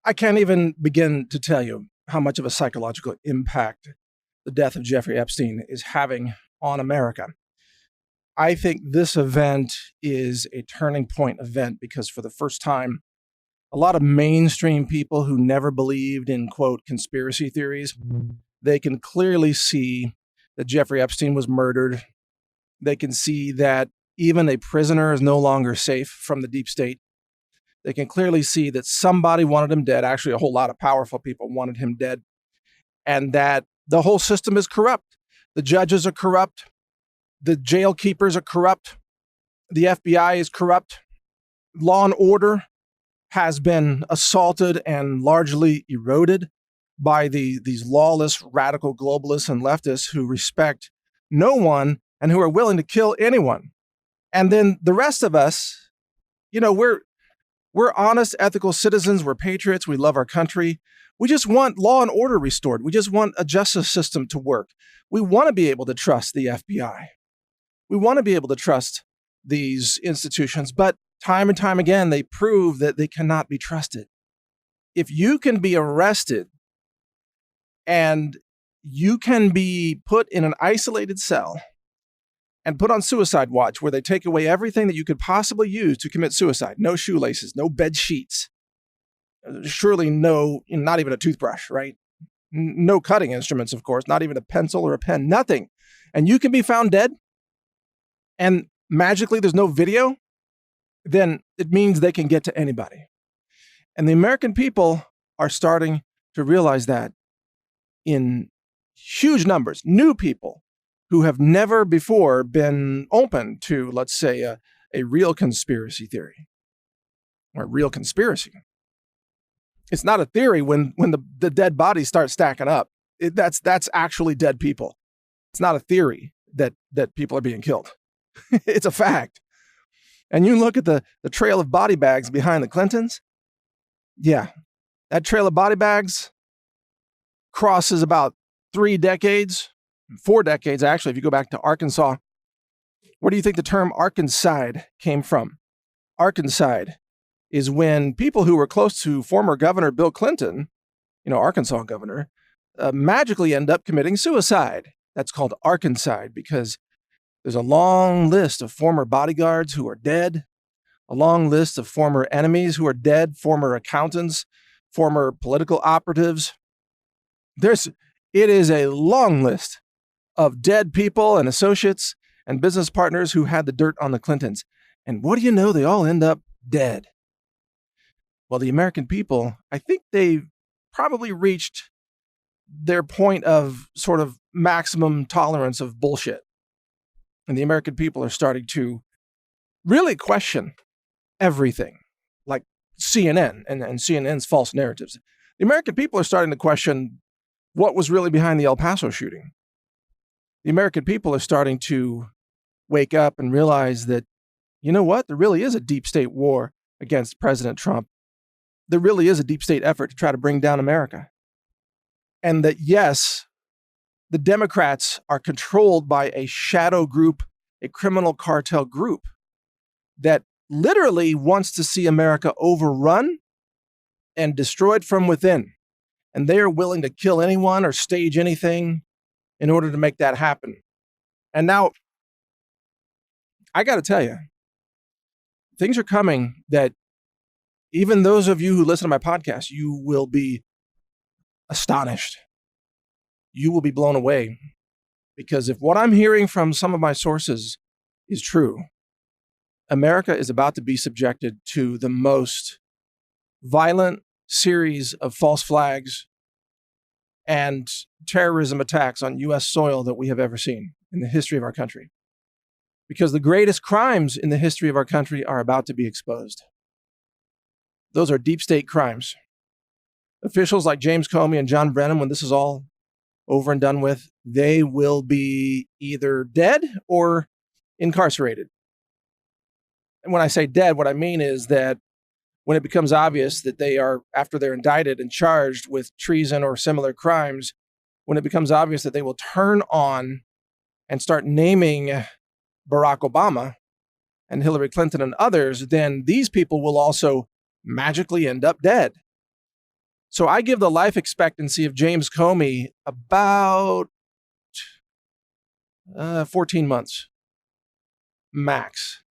I can't even begin to tell you how much of a psychological impact the death of Jeffrey Epstein is having on America. I think this event is a turning point event because for the first time, a lot of mainstream people who never believed in, quote, conspiracy theories, they can clearly see that Jeffrey Epstein was murdered. They can see that even a prisoner is no longer safe from the deep state. They can clearly see that somebody wanted him dead. Actually, a whole lot of powerful people wanted him dead. And that the whole system is corrupt. The judges are corrupt. The jail keepers are corrupt. The FBI is corrupt. Law and order has been assaulted and largely eroded by these lawless, radical globalists and leftists who respect no one and who are willing to kill anyone. And then the rest of us, we're honest, ethical citizens. We're patriots. We love our country. We just want law and order restored. We just want a justice system to work. We want to be able to trust the FBI. We want to be able to trust these institutions, but time and time again, they prove that they cannot be trusted. If you can be arrested and you can be put in an isolated cell and put on suicide watch where they take away everything that you could possibly use to commit suicide, no shoelaces, no bed sheets, surely no, not even a toothbrush, right? No cutting instruments, of course, not even a pencil or a pen, nothing. And you can be found dead and magically there's no video, then it means they can get to anybody. And the American people are starting to realize that in huge numbers, new people who have never before been open to, let's say, a real conspiracy theory or a real conspiracy. It's not a theory when the dead bodies start stacking up. That's actually dead people. It's not a theory that people are being killed. It's a fact. And you look at the trail of body bags behind the Clintons. Yeah, that trail of body bags crosses about 4 decades, actually, if you go back to Arkansas. Where do you think the term Arkanside came from? Arkanside is when people who were close to former Governor Bill Clinton, Arkansas governor, magically end up committing suicide. That's called Arkanside because there's a long list of former bodyguards who are dead, a long list of former enemies who are dead, former accountants, former political operatives. It is a long list of dead people and associates and business partners who had the dirt on the Clintons. And what do you know? They all end up dead. Well, the American people, I think they probably reached their point of sort of maximum tolerance of bullshit. And the American people are starting to really question everything, like CNN and CNN's false narratives. The American people are starting to question what was really behind the El Paso shooting. The American people are starting to wake up and realize that, you know what? There really is a deep state war against President Trump. There really is a deep state effort to try to bring down America. And that, yes, the Democrats are controlled by a shadow group, a criminal cartel group that literally wants to see America overrun and destroyed from within. And they are willing to kill anyone or stage anything in order to make that happen. And now, I got to tell you, things are coming that even those of you who listen to my podcast, you will be astonished. You will be blown away. Because if what I'm hearing from some of my sources is true, America is about to be subjected to the most violent series of false flags and terrorism attacks on U.S. soil that we have ever seen in the history of our country. Because the greatest crimes in the history of our country are about to be exposed. Those are deep state crimes. Officials like James Comey and John Brennan, when this is all over and done with, they will be either dead or incarcerated. And when I say dead, what I mean is that when it becomes obvious that they are, after they're indicted and charged with treason or similar crimes, when it becomes obvious that they will turn on and start naming Barack Obama and Hillary Clinton and others, then these people will also magically end up dead. So I give the life expectancy of James Comey about 14 months max.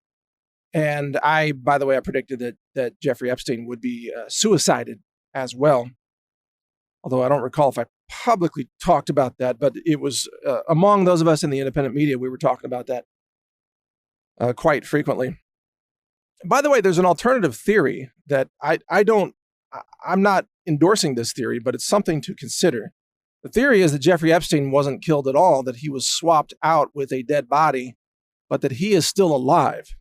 And by the way, I predicted that Jeffrey Epstein would be suicided as well. Although I don't recall if I publicly talked about that, but it was among those of us in the independent media, we were talking about that quite frequently. By the way, there's an alternative theory that I'm not endorsing this theory, but it's something to consider. The theory is that Jeffrey Epstein wasn't killed at all, that he was swapped out with a dead body, but that he is still alive.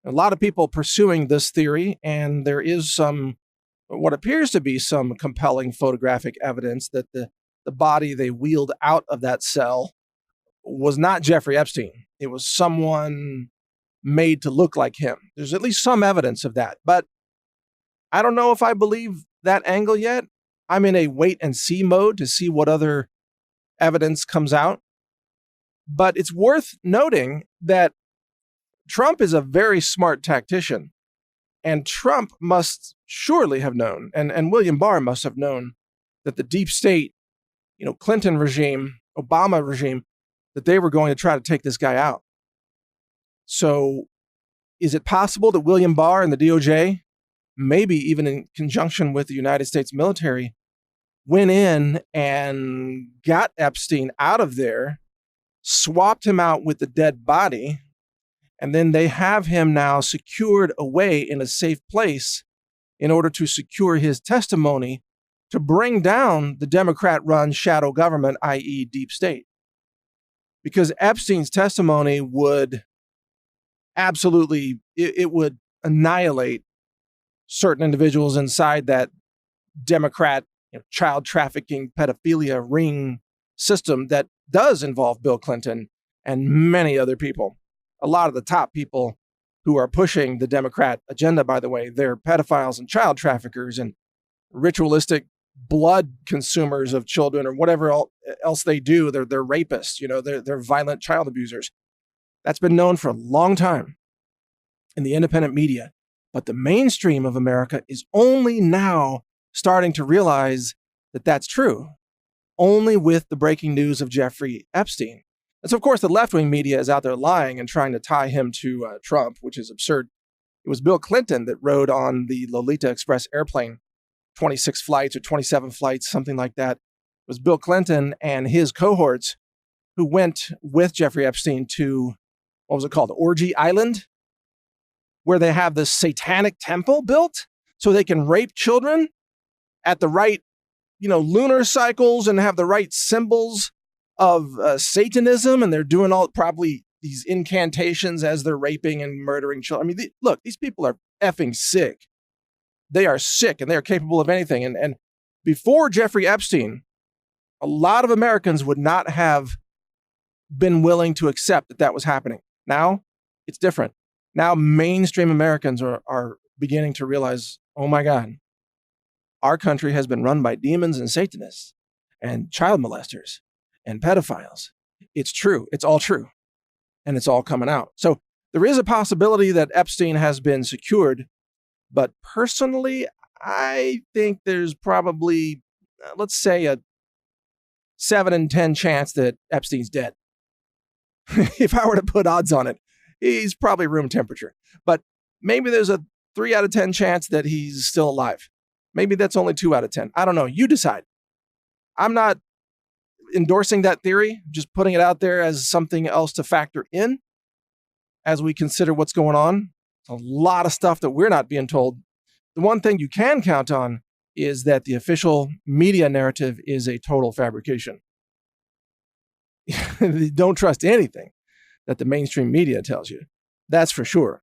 A lot of people pursuing this theory, and there is what appears to be some compelling photographic evidence that the body they wheeled out of that cell was not Jeffrey Epstein. It was someone made to look like him. There's at least some evidence of that, but I don't know if I believe that angle yet. I'm in a wait and see mode to see what other evidence comes out. But it's worth noting that Trump is a very smart tactician, and Trump must surely have known, and William Barr must have known, that the deep state, Clinton regime, Obama regime, that they were going to try to take this guy out. So is it possible that William Barr and the DOJ, maybe even in conjunction with the United States military, went in and got Epstein out of there, swapped him out with the dead body, and then they have him now secured away in a safe place in order to secure his testimony to bring down the Democrat-run shadow government, i.e. deep state? Because Epstein's testimony would absolutely, it would annihilate certain individuals inside that Democrat child trafficking pedophilia ring system that does involve Bill Clinton and many other people. A lot of the top people who are pushing the Democrat agenda, by the way, they're pedophiles and child traffickers and ritualistic blood consumers of children or whatever else they do. They're rapists, they're violent child abusers. That's been known for a long time in the independent media. But the mainstream of America is only now starting to realize that that's true, only with the breaking news of Jeffrey Epstein. And so, of course, the left-wing media is out there lying and trying to tie him to Trump, which is absurd. It was Bill Clinton that rode on the Lolita Express airplane, 26 flights or 27 flights, something like that. It was Bill Clinton and his cohorts who went with Jeffrey Epstein to, what was it called, Orgy Island, where they have this satanic temple built so they can rape children at the right, lunar cycles and have the right symbols of Satanism. And they're doing probably these incantations as they're raping and murdering children. I mean, look, these people are effing sick. They are sick and they are capable of anything. And before Jeffrey Epstein, a lot of Americans would not have been willing to accept that was happening. Now it's different. Now mainstream Americans are beginning to realize, oh my God, our country has been run by demons and Satanists and child molesters and pedophiles. It's true. It's all true. And it's all coming out. So there is a possibility that Epstein has been secured. But personally, I think there's probably, let's say, a 7 in 10 chance that Epstein's dead. If I were to put odds on it, he's probably room temperature. But maybe there's a 3 out of 10 chance that he's still alive. Maybe that's only 2 out of 10. I don't know. You decide. I'm not endorsing that theory, just putting it out there as something else to factor in as we consider what's going on. A lot of stuff that we're not being told. The one thing you can count on is that the official media narrative is a total fabrication. Don't trust anything that the mainstream media tells you. That's for sure.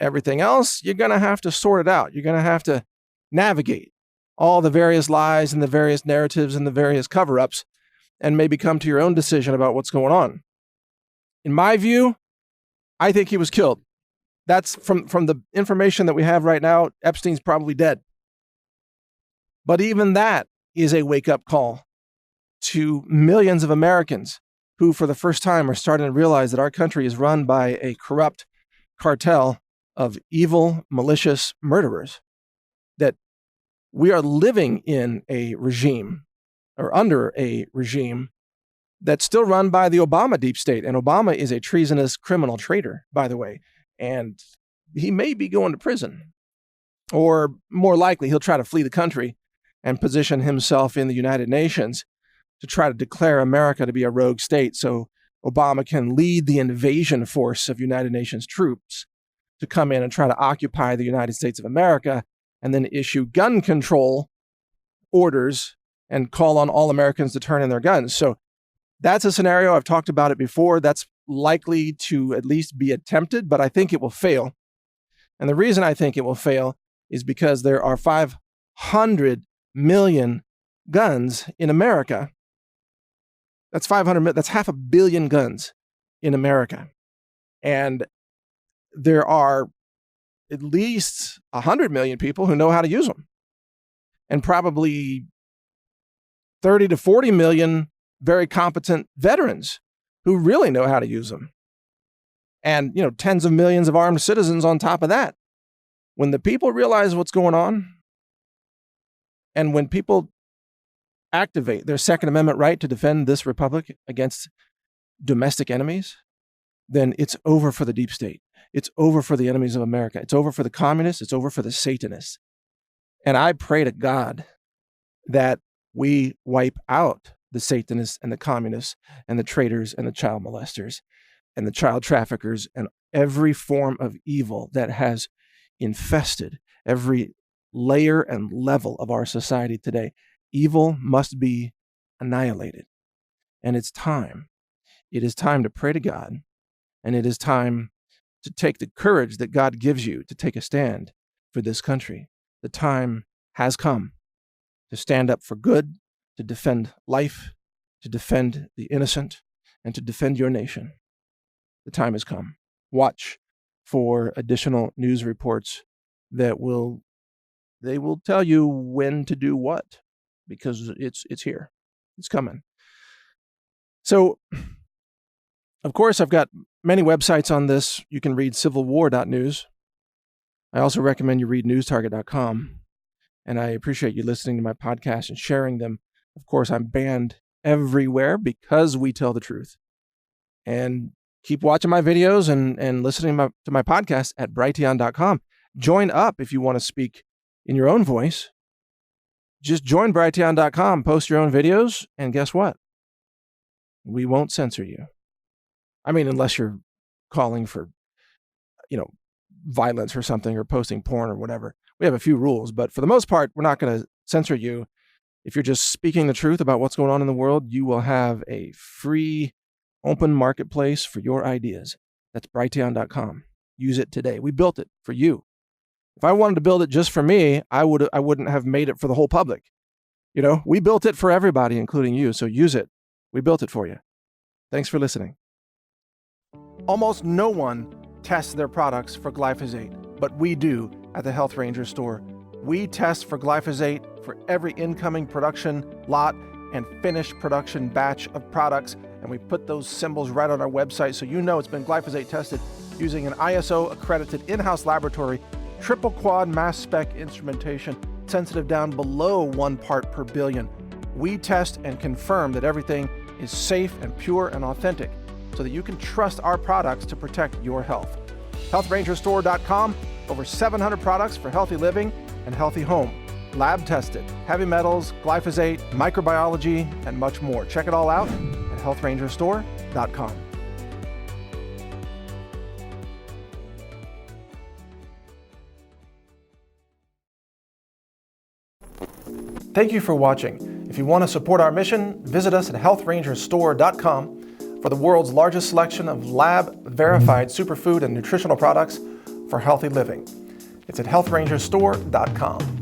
Everything else, you're going to have to sort it out. You're going to have to navigate all the various lies and the various narratives and the various cover-ups and maybe come to your own decision about what's going on. In my view, I think he was killed. That's from the information that we have right now, Epstein's probably dead. But even that is a wake-up call to millions of Americans who, for the first time, are starting to realize that our country is run by a corrupt cartel of evil, malicious murderers. That We are living in a regime, or under a regime, that's still run by the Obama deep state. And Obama is a treasonous criminal traitor, by the way. And he may be going to prison. Or more likely, he'll try to flee the country and position himself in the United Nations to try to declare America to be a rogue state so Obama can lead the invasion force of United Nations troops to come in and try to occupy the United States of America and then issue gun control orders and call on all Americans to turn in their guns. So that's a scenario. I've talked about it before. That's likely to at least be attempted, but I think it will fail. And the reason I think it will fail is because there are 500 million guns in America. That's 500 million. That's 500 million guns in America. And there are at least 100 million people who know how to use them. And probably 30 to 40 million very competent veterans who really know how to use them. And, tens of millions of armed citizens on top of that. When the people realize what's going on, and when people activate their Second Amendment right to defend this republic against domestic enemies, then it's over for the deep state. It's over for the enemies of America. It's over for the communists. It's over for the Satanists. And I pray to God that we wipe out the Satanists and the communists and the traitors and the child molesters and the child traffickers and every form of evil that has infested every layer and level of our society today. Evil must be annihilated. And it's time. It is time to pray to God. And it is time to take the courage that God gives you to take a stand for this country. The time has come to stand up for good, to defend life, to defend the innocent, and to defend your nation. The time has come. Watch for additional news reports that will tell you when to do what, because it's here. It's coming. So, of course, I've got many websites on this. You can read civilwar.news. I also recommend you read newstarget.com. And I appreciate you listening to my podcast and sharing them. Of course, I'm banned everywhere because we tell the truth. And keep watching my videos and listening to my podcast at brighteon.com. Join up if you want to speak in your own voice. Just join brighteon.com, post your own videos, and guess what? We won't censor you. I mean, unless you're calling for, violence or something, or posting porn or whatever. We have a few rules, but for the most part, we're not going to censor you. If you're just speaking the truth about what's going on in the world, you will have a free, open marketplace for your ideas. That's brighteon.com. Use it today. We built it for you. If I wanted to build it just for me, I wouldn't have made it for the whole public. We built it for everybody, including you. So use it. We built it for you. Thanks for listening. Almost no one tests their products for glyphosate, but we do at the Health Ranger store. We test for glyphosate for every incoming production lot and finished production batch of products, and we put those symbols right on our website so you know it's been glyphosate tested using an ISO-accredited in-house laboratory, triple quad mass spec instrumentation, sensitive down below 1 part per billion. We test and confirm that everything is safe and pure and authentic so that you can trust our products to protect your health. HealthRangerStore.com, over 700 products for healthy living and healthy home. Lab tested, heavy metals, glyphosate, microbiology, and much more. Check it all out at HealthRangerStore.com. Thank you for watching. If you want to support our mission, visit us at HealthRangerStore.com for the world's largest selection of lab-verified superfood and nutritional products for healthy living. It's at HealthRangerStore.com.